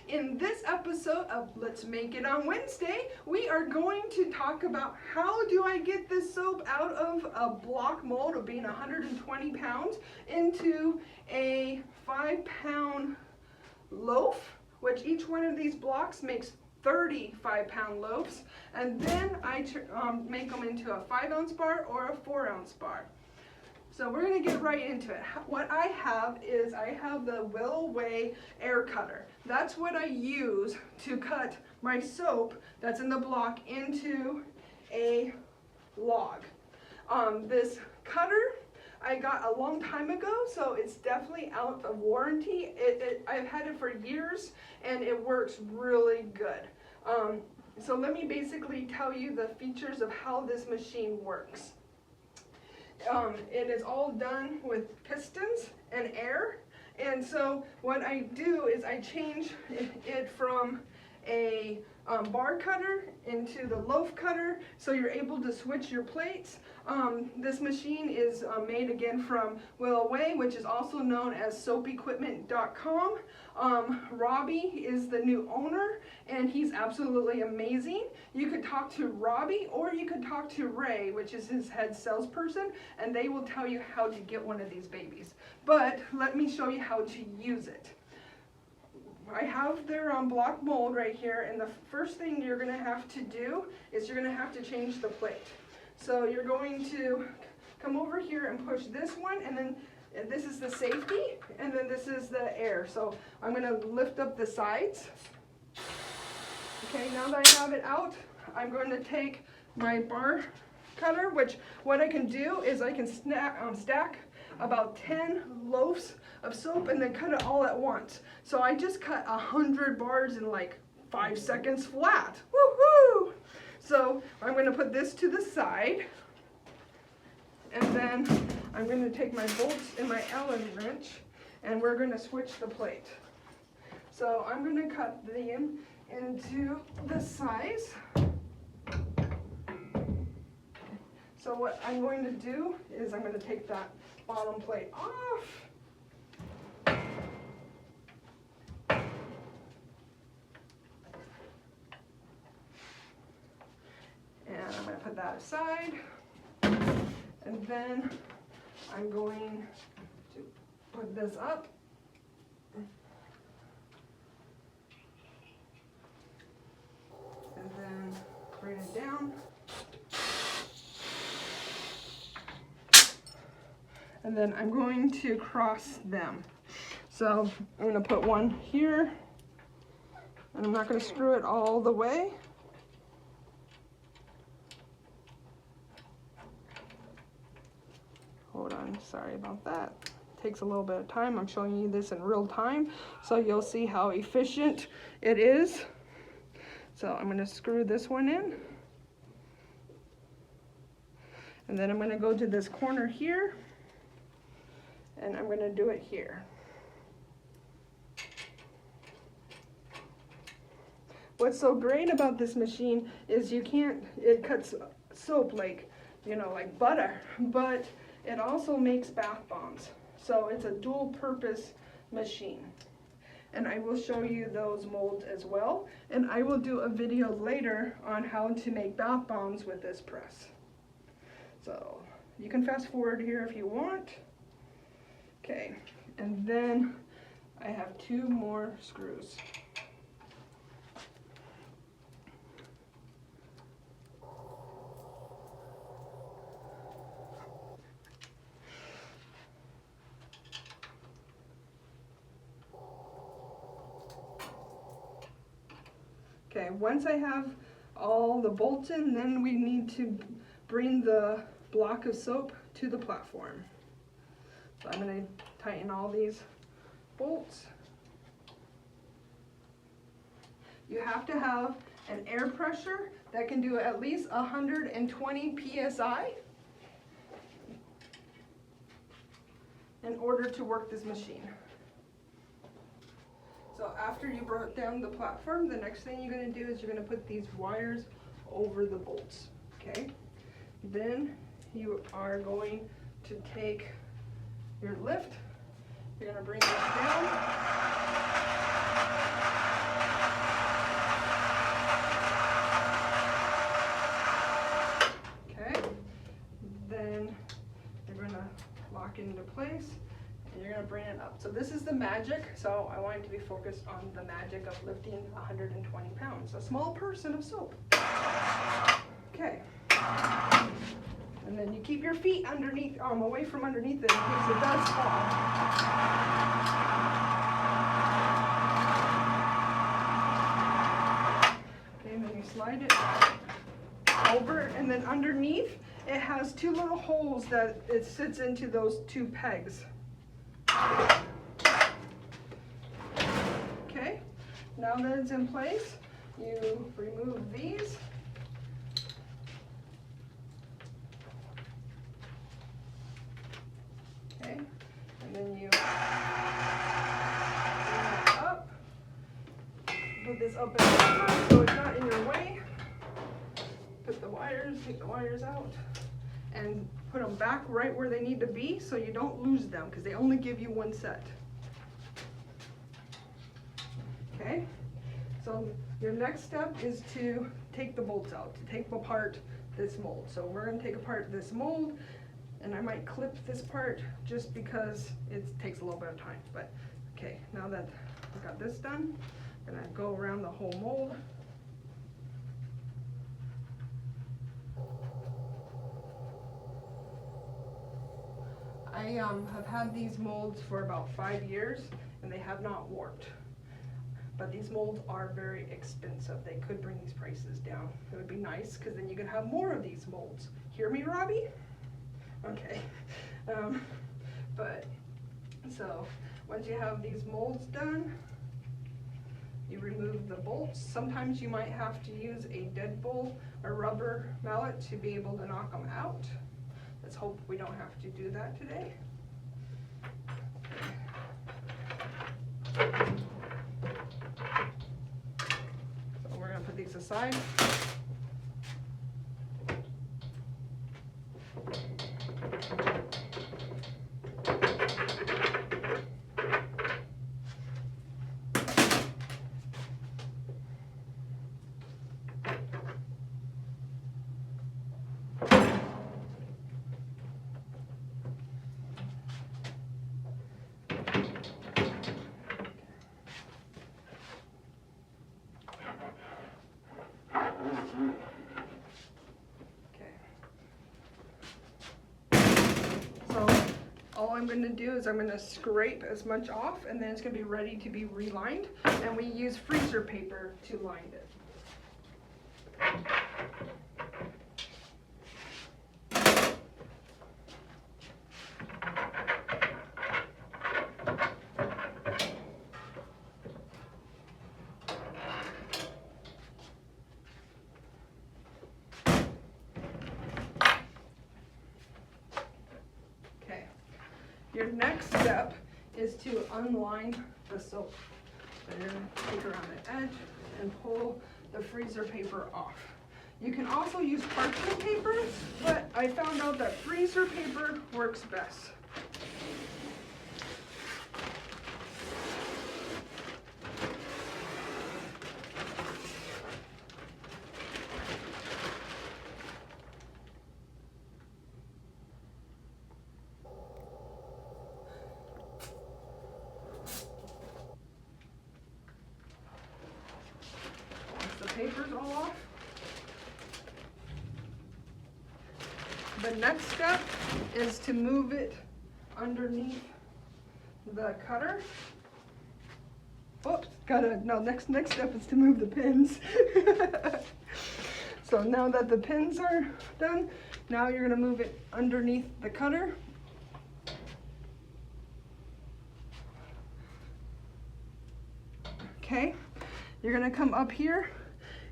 In this episode of Let's Make It on Wednesday, we are going to talk about how do I get this soap out of a block mold of being 120 pounds into a 5-pound loaf, which each one of these blocks makes 30 5-pound loaves, and then I make them into a 5-ounce bar or a 4-ounce bar. So we're going to get right into it. What I have is I have the Will Way air cutter. That's what I use to cut my soap that's in the block into a log. This cutter I got a long time ago, so it's definitely out of warranty. I've had it for years and it works really good. So let me basically tell you the features of how this machine works. It is all done with pistons and air, and so what I do is I change it from a bar cutter into the loaf cutter, so you're able to switch your plates. This machine is made again from Will Way, which is also known as soapequipment.com. Robbie is the new owner, and he's absolutely amazing. You could talk to Robbie, or you could talk to Ray, which is his head salesperson, and they will tell you how to get one of these babies. But let me show you how to use it. I have their block mold right here, and the first thing you're going to have to do is you're going to have to change the plate. So you're going to come over here and push this one, and then this is the safety, and then this is the air. So I'm going to lift up the sides. Okay, now that I have it out, I'm going to take my bar cutter, which what I can do is I can stack about 10 loaves of soap and then cut it all at once. So I just cut 100 bars in like 5 seconds flat. Woohoo! So I'm going to put this to the side, and then I'm going to take my bolts and my Allen wrench, and we're going to switch the plate. So I'm going to cut them into the size. So what I'm going to do is I'm going to take that bottom plate off. And I'm going to put that aside. And then I'm going to put this up. And then bring it down. And then I'm going to cross them. So I'm going to put one here, and I'm not going to screw it all the way. Hold on, sorry about that. It takes a little bit of time. I'm showing you this in real time, so you'll see how efficient it is. So I'm going to screw this one in. And then I'm going to go to this corner here, and I'm going to do it here. What's so great about this machine is it cuts soap like, like butter, but it also makes bath bombs. So it's a dual purpose machine. And I will show you those molds as well. And I will do a video later on how to make bath bombs with this press. So you can fast forward here if you want. Okay, and then I have 2 more screws. Okay, once I have all the bolts in, then we need to bring the block of soap to the platform. So I'm going to tighten all these bolts. You have to have an air pressure that can do at least 120 psi in order to work this machine. So after you brought down the platform, the next thing you're going to do is you're going to put these wires over the bolts. Okay? Then you are going to take your lift, you're going to bring this down, lock it into place. And you're gonna bring it up. So this is the magic. So I want you to be focused on the magic of lifting 120 pounds. A small person of soap. Okay. And then you keep your feet underneath, away from underneath it in case it does fall. Okay, and then you slide it over, and then underneath it has two little holes that it sits into those two pegs. Okay, now that it's in place, you remove these. Okay, and then you bring it up, put this up and over so it's not in your way. Put the wires, take the wires out, and put them back right where they need to be so you don't lose them, because they only give you one set. Okay, so your next step is to take the bolts out, to take apart this mold. So we're going to take apart this mold, and I might clip this part just because it takes a little bit of time. But okay, now that I've got this done, I'm going to go around the whole mold. I have had these molds for about 5 years, and they have not warped. But these molds are very expensive. They could bring these prices down. It would be nice, because then you could have more of these molds. Hear me, Robbie? Okay. But so once you have these molds done, you remove the bolts. Sometimes you might have to use a deadbolt or rubber mallet to be able to knock them out. Let's hope we don't have to do that today. So we're going to put these aside. All I'm going to do is I'm going to scrape as much off, and then it's going to be ready to be relined, and we use freezer paper to line it. Your next step is to unline the soap. So you're going to take around the edge and pull the freezer paper off. You can also use parchment paper, but I found out that freezer paper works best. Papers all off. The next step is to move it underneath the cutter. Oops, next step is to move the pins. So now that the pins are done, now you're going to move it underneath the cutter. Okay, you're going to come up here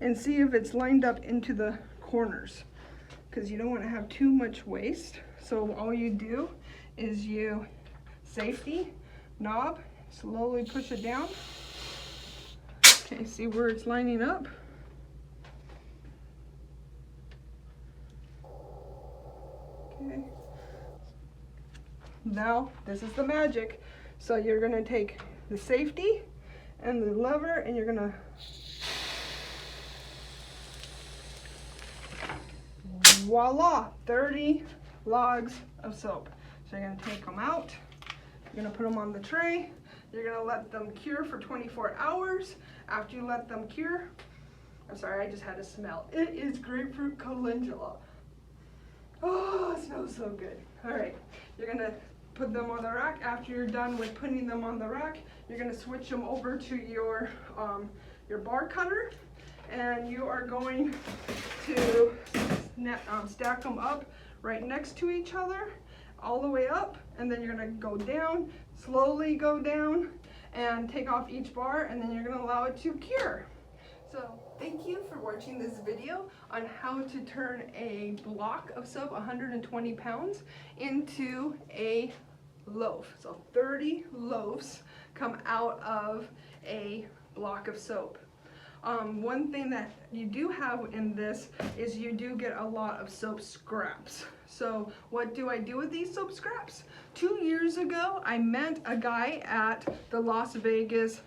and see if it's lined up into the corners, because you don't want to have too much waste. So all you do is you safety knob, slowly push it down. Okay, see where it's lining up? Okay. Now, this is the magic. So you're going to take the safety and the lever, and you're going to voila, 30 logs of soap. So you're gonna take them out, you're gonna put them on the tray, you're gonna let them cure for 24 hours. After you let them cure, I'm sorry, I just had a smell. It is grapefruit calendula. Oh, it smells so good. All right, you're gonna put them on the rack. After you're done with putting them on the rack, you're gonna switch them over to your bar cutter, and you are going to stack them up right next to each other, all the way up, and then you're gonna go down, slowly go down, and take off each bar, and then you're gonna allow it to cure. So thank you for watching this video on how to turn a block of soap, 120 pounds, into a loaf. So 30 loaves come out of a block of soap. One thing that you do have in this is you do get a lot of soap scraps. So what do I do with these soap scraps? 2 years ago, I met a guy at the Las Vegas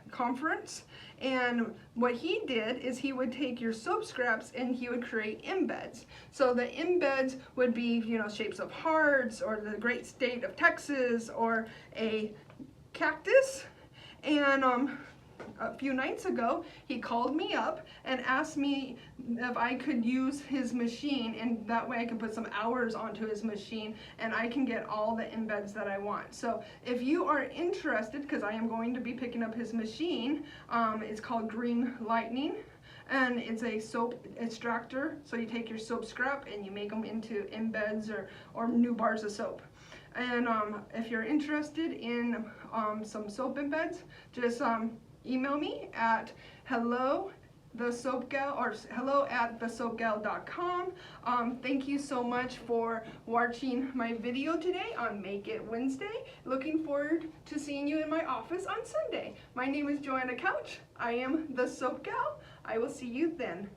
conference, and what he did is he would take your soap scraps and he would create embeds. So the embeds would be, you know, shapes of hearts, or the great state of Texas, or a cactus. And a few nights ago, he called me up and asked me if I could use his machine, and that way I can put some hours onto his machine and I can get all the embeds that I want. So if you are interested, because I am going to be picking up his machine, it's called Green Lightning, and it's a soap extractor. So you take your soap scrap and you make them into embeds or new bars of soap. And if you're interested in some soap embeds, just email me at hello@thesoapgal.com. Thank you so much for watching my video today on Make It Wednesday. Looking forward to seeing you in my office on Sunday. My name is Joanna Couch. I am the Soap Gal. I will see you then.